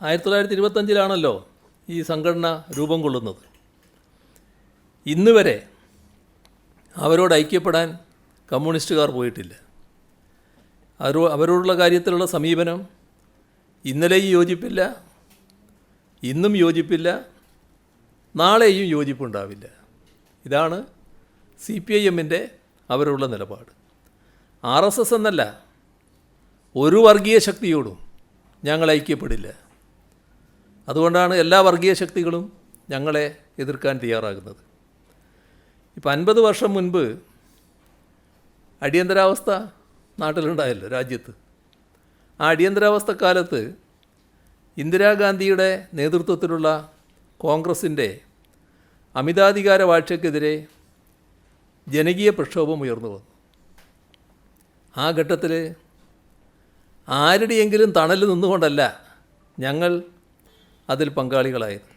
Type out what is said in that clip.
1925 ഈ സംഘടന രൂപം കൊള്ളുന്നത്. ഇന്ന് വരെ അവരോട് ഐക്യപ്പെടാൻ കമ്മ്യൂണിസ്റ്റുകാർ പോയിട്ടില്ല. അവരോടുള്ള കാര്യത്തിലുള്ള സമീപനം ഇന്നലെയും യോജിപ്പില്ല, ഇന്നും യോജിപ്പില്ല, നാളെയും യോജിപ്പുണ്ടാവില്ല. ഇതാണ് CPIMൻ്റെ അവരുള്ള നിലപാട്. RSS എന്നല്ല, ഒരു വർഗീയ ശക്തിയോടും ഞങ്ങൾ ഐക്യപ്പെടില്ല. അതുകൊണ്ടാണ് എല്ലാ വർഗീയ ശക്തികളും ഞങ്ങളെ എതിർക്കാൻ തയ്യാറാകുന്നത്. ഇപ്പം 50 വർഷം മുൻപ് അടിയന്തരാവസ്ഥ നാട്ടിലുണ്ടായല്ലോ, രാജ്യത്ത്. ആ അടിയന്തരാവസ്ഥ കാലത്ത് ഇന്ദിരാഗാന്ധിയുടെ നേതൃത്വത്തിലുള്ള കോൺഗ്രസിൻ്റെ അമിതാധികാര വാഴ്ചയ്ക്കെതിരെ ജനകീയ പ്രക്ഷോഭം ഉയർന്നു വന്നു. ആ ഘട്ടത്തിൽ ആരുടെയെങ്കിലും തണൽ നിന്നുകൊണ്ടല്ല ഞങ്ങൾ അതിൽ പങ്കാളികളായത്.